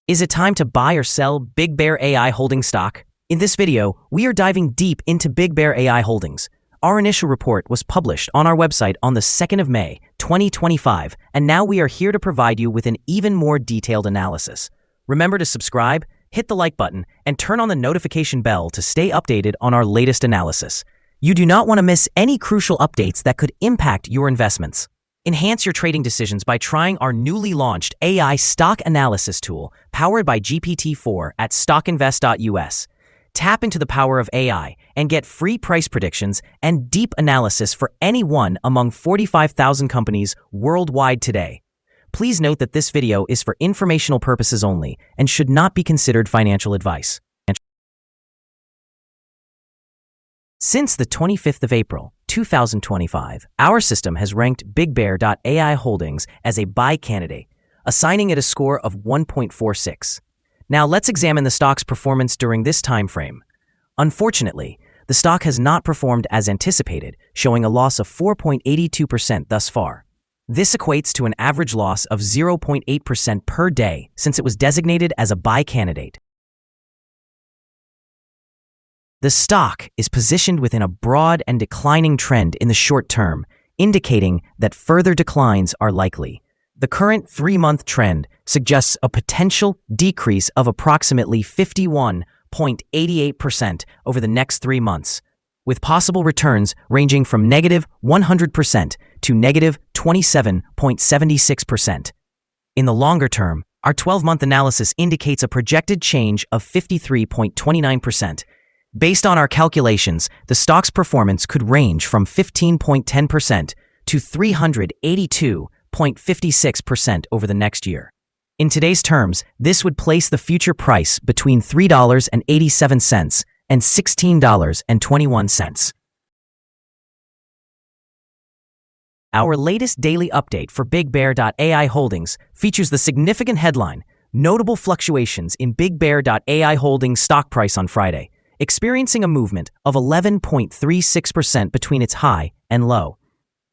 Is it time to buy or sell BigBear.ai Holdings stock? In this video, we are diving deep into BigBear.ai Holdings. Our initial report was published on our website on the 2nd of May, 2025, and now we are here to provide you with an even more detailed analysis. Remember to subscribe, hit the like button, and turn on the notification bell to stay updated on our latest analysis. You do not want to miss any crucial updates that could impact your investments. Enhance your trading decisions by trying our newly launched AI stock analysis tool powered by GPT-4 at StockInvest.us. Tap into the power of AI and get free price predictions and deep analysis for any one among 45,000 companies worldwide today. Please note that this video is for informational purposes only and should not be considered financial advice. Since the 25th of April, 2025, our system has ranked BigBear.ai Holdings as a buy candidate, assigning it a score of 1.46. Now let's examine the stock's performance during this time frame. Unfortunately, the stock has not performed as anticipated, showing a loss of 4.82% thus far. This equates to an average loss of 0.8% per day since it was designated as a buy candidate. The stock is positioned within a broad and declining trend in the short term, indicating that further declines are likely. The current 3-month trend suggests a potential decrease of approximately 51.88% over the next 3 months, with possible returns ranging from negative 100% to negative 27.76%. In the longer term, our 12-month analysis indicates a projected change of 53.29%. Based on our calculations, the stock's performance could range from 15.10% to 382.56% over the next year. In today's terms, this would place the future price between $3.87 and $16.21. Our latest daily update for BigBear.ai Holdings features the significant headline, Notable Fluctuations in BigBear.ai Holdings stock price on Friday, experiencing a movement of 11.36% between its high and low.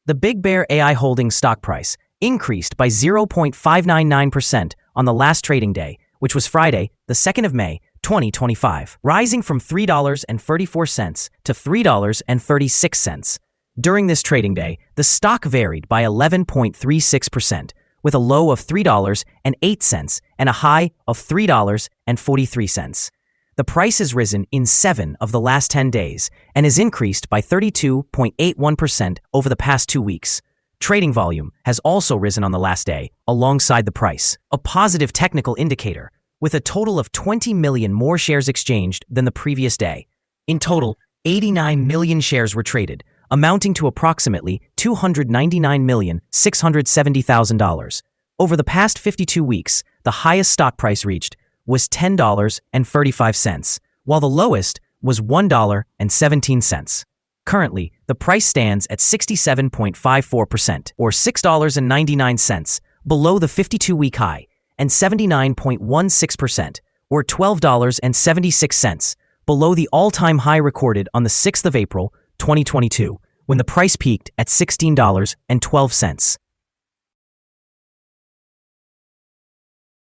The BigBear.ai Holdings stock price increased by 0.599% on the last trading day, which was Friday, the 2nd of May, 2025, rising from $3.34 to $3.36. During this trading day, the stock varied by 11.36%, with a low of $3.08 and a high of $3.43. The price has risen in 7 of the last 10 days and has increased by 32.81% over the past 2 weeks. Trading volume has also risen on the last day, alongside the price, a positive technical indicator, with a total of 20 million more shares exchanged than the previous day. In total, 89 million shares were traded, amounting to approximately $299,670,000. Over the past 52 weeks, the highest stock price reached was $10.35, while the lowest was $1.17. Currently, the price stands at 67.54%, or $6.99, below the 52-week high, and 79.16%, or $12.76, below the all-time high recorded on the 6th of April, 2022, when the price peaked at $16.12.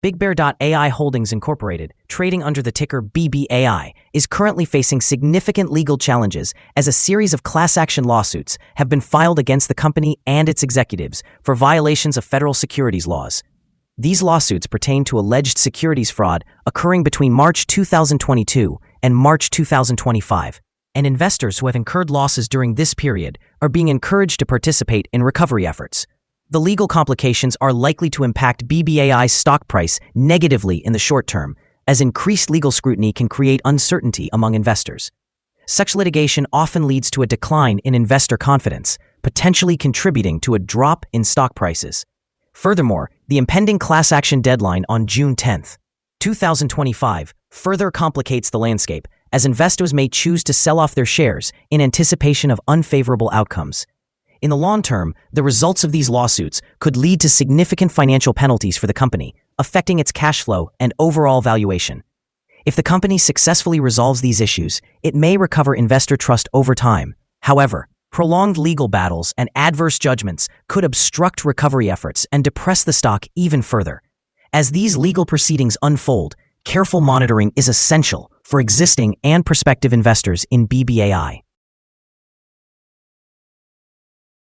BigBear.ai Holdings Incorporated, trading under the ticker BBAI, is currently facing significant legal challenges as a series of class action lawsuits have been filed against the company and its executives for violations of federal securities laws. These lawsuits pertain to alleged securities fraud occurring between March 2022 and March 2025, and investors who have incurred losses during this period are being encouraged to participate in recovery efforts. The legal complications are likely to impact BBAI's stock price negatively in the short term, as increased legal scrutiny can create uncertainty among investors. Such litigation often leads to a decline in investor confidence, potentially contributing to a drop in stock prices. Furthermore, the impending class action deadline on June 10, 2025, further complicates the landscape, as investors may choose to sell off their shares in anticipation of unfavorable outcomes. In the long term, the results of these lawsuits could lead to significant financial penalties for the company, affecting its cash flow and overall valuation. If the company successfully resolves these issues, it may recover investor trust over time. However, prolonged legal battles and adverse judgments could obstruct recovery efforts and depress the stock even further. As these legal proceedings unfold, careful monitoring is essential for existing and prospective investors in BBAI.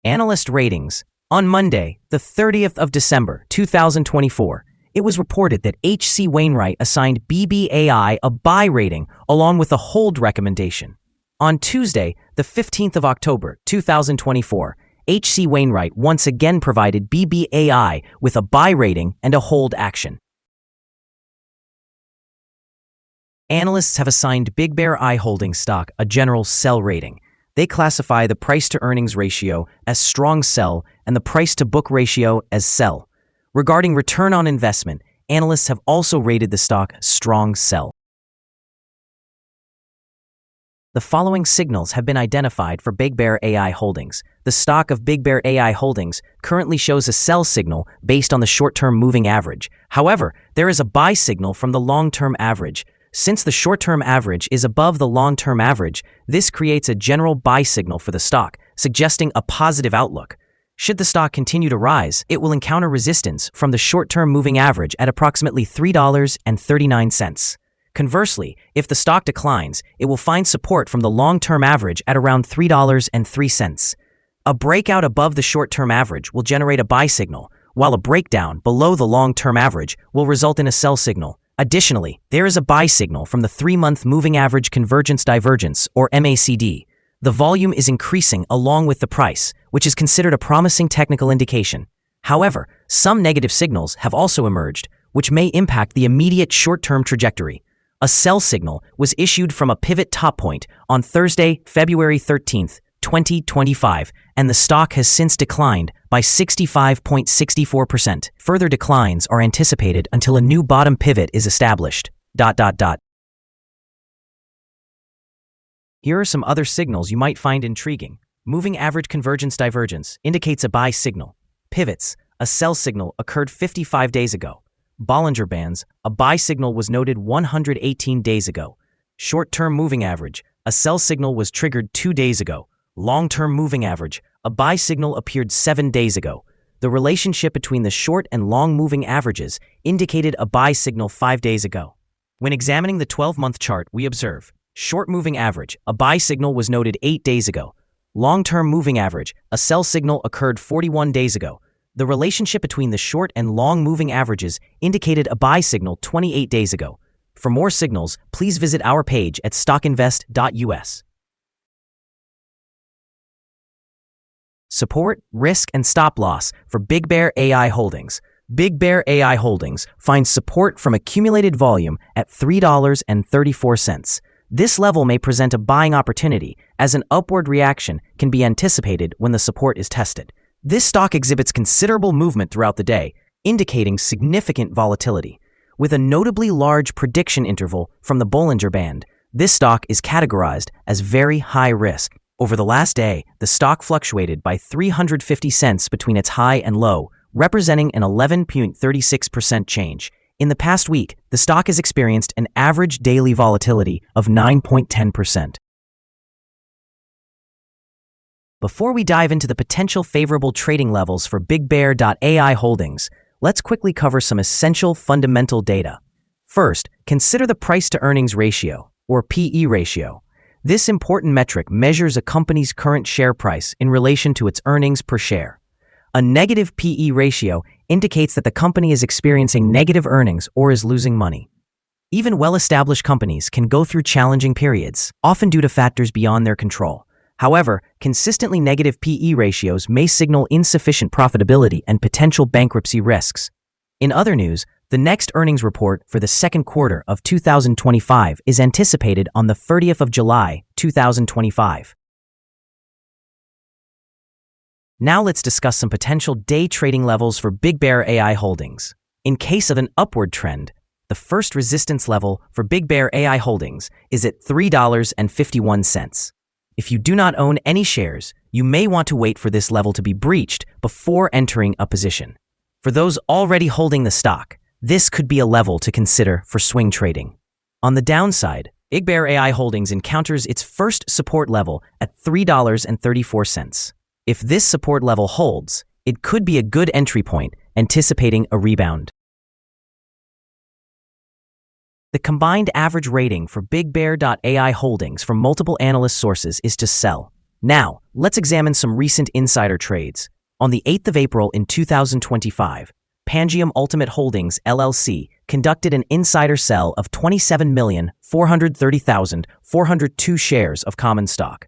Analyst ratings. On Monday, the 30th of December, 2024, it was reported that H.C. Wainwright assigned BBAI a buy rating along with a hold recommendation. On Tuesday, the 15th of October, 2024, H.C. Wainwright once again provided BBAI with a buy rating and a hold action. Analysts have assigned BigBear.ai Holdings stock a general sell rating. They classify the price-to-earnings ratio as strong sell and the price-to-book ratio as sell. Regarding return on investment, analysts have also rated the stock strong sell. The following signals have been identified for BigBear.ai Holdings. The stock of BigBear.ai Holdings currently shows a sell signal based on the short-term moving average. However, there is a buy signal from the long-term average. Since the short-term average is above the long-term average, this creates a general buy signal for the stock, suggesting a positive outlook. Should the stock continue to rise, it will encounter resistance from the short-term moving average at approximately $3.39. Conversely, if the stock declines, it will find support from the long-term average at around $3.03. A breakout above the short-term average will generate a buy signal, while a breakdown below the long-term average will result in a sell signal. Additionally, there is a buy signal from the 3-month moving average convergence divergence, or MACD. The volume is increasing along with the price, which is considered a promising technical indication. However, some negative signals have also emerged, which may impact the immediate short-term trajectory. A sell signal was issued from a pivot top point on Thursday, February 13, 2025, and the stock has since declined by 65.64%. Further declines are anticipated until a new bottom pivot is established. Here are some other signals you might find intriguing. Moving average convergence divergence indicates a buy signal. Pivots, a sell signal occurred 55 days ago. Bollinger Bands, a buy signal was noted 118 days ago. Short-term moving average, a sell signal was triggered 2 days ago. Long-term moving average, a buy signal appeared 7 days ago. The relationship between the short and long moving averages indicated a buy signal 5 days ago. When examining the 12-month chart, we observe short moving average, a buy signal was noted 8 days ago. Long-term moving average, a sell signal occurred 41 days ago. The relationship between the short and long moving averages indicated a buy signal 28 days ago. For more signals, please visit our page at StockInvest.us. Support, risk, and stop loss for BigBear.ai Holdings. BigBear.ai Holdings finds support from accumulated volume at $3.34. This level may present a buying opportunity, as an upward reaction can be anticipated when the support is tested. This stock exhibits considerable movement throughout the day, indicating significant volatility. With a notably large prediction interval from the Bollinger Band, this stock is categorized as very high risk. Over the last day, the stock fluctuated by 350 cents between its high and low, representing an 11.36% change. In the past week, the stock has experienced an average daily volatility of 9.10%. Before we dive into the potential favorable trading levels for BigBear.ai Holdings, let's quickly cover some essential fundamental data. First, consider the price-to-earnings ratio, or PE ratio. This important metric measures a company's current share price in relation to its earnings per share. A negative PE ratio indicates that the company is experiencing negative earnings or is losing money. Even well-established companies can go through challenging periods, often due to factors beyond their control. However, consistently negative PE ratios may signal insufficient profitability and potential bankruptcy risks. In other news, the next earnings report for the second quarter of 2025 is anticipated on the 30th of July, 2025. Now let's discuss some potential day trading levels for BigBear.ai Holdings. In case of an upward trend, the first resistance level for BigBear.ai Holdings is at $3.51. If you do not own any shares, you may want to wait for this level to be breached before entering a position. For those already holding the stock, this could be a level to consider for swing trading. On the downside, BigBear.ai Holdings encounters its first support level at $3.34. If this support level holds, it could be a good entry point, anticipating a rebound. The combined average rating for BigBear.ai Holdings from multiple analyst sources is to sell. Now, let's examine some recent insider trades. On the 8th of April in 2025, Pangiam Ultimate Holdings LLC conducted an insider sell of 27,430,402 shares of common stock.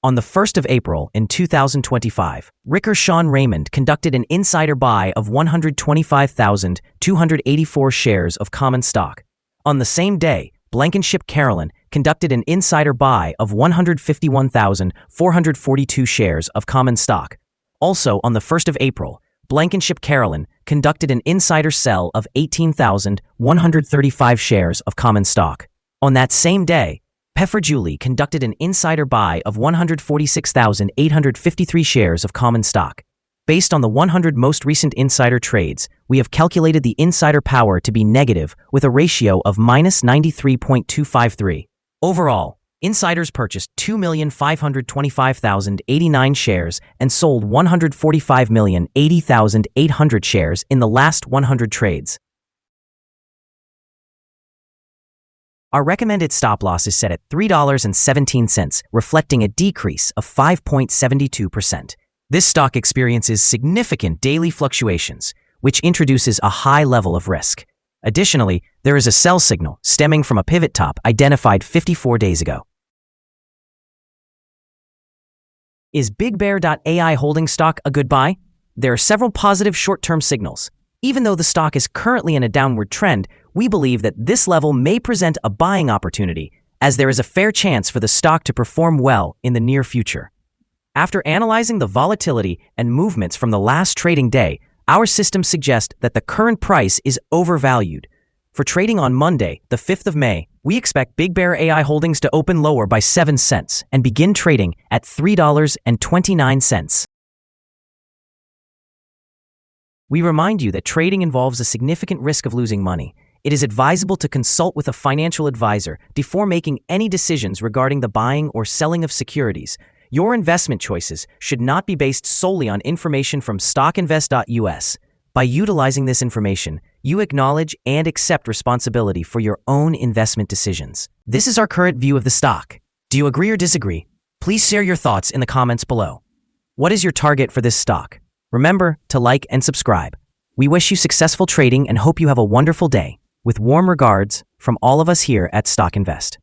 On the 1st of April in 2025, Ricker Sean Raymond conducted an insider buy of 125,284 shares of common stock. On the same day, Blankenship Carolyn conducted an insider buy of 151,442 shares of common stock. Also, on the 1st of April, Blankenship Carolyn conducted an insider sell of 18,135 shares of common stock. On that same day, Julie conducted an insider buy of 146,853 shares of common stock. Based on the 100 most recent insider trades, we have calculated the insider power to be negative with a ratio of -93.253. Overall, insiders purchased 2,525,089 shares and sold 145,080,800 shares in the last 100 trades. Our recommended stop loss is set at $3.17, reflecting a decrease of 5.72%. This stock experiences significant daily fluctuations, which introduces a high level of risk. Additionally, there is a sell signal stemming from a pivot top identified 54 days ago. Is BigBear.ai Holdings stock a good buy? There are several positive short-term signals. Even though the stock is currently in a downward trend, we believe that this level may present a buying opportunity, as there is a fair chance for the stock to perform well in the near future. After analyzing the volatility and movements from the last trading day, our system suggests that the current price is overvalued. For trading on Monday, the 5th of May, we expect BigBear.ai Holdings to open lower by 7 cents and begin trading at $3.29. We remind you that trading involves a significant risk of losing money. It is advisable to consult with a financial advisor before making any decisions regarding the buying or selling of securities. Your investment choices should not be based solely on information from StockInvest.us. By utilizing this information, you acknowledge and accept responsibility for your own investment decisions. This is our current view of the stock. Do you agree or disagree? Please share your thoughts in the comments below. What is your target for this stock? Remember to like and subscribe. We wish you successful trading and hope you have a wonderful day. With warm regards from all of us here at StockInvest.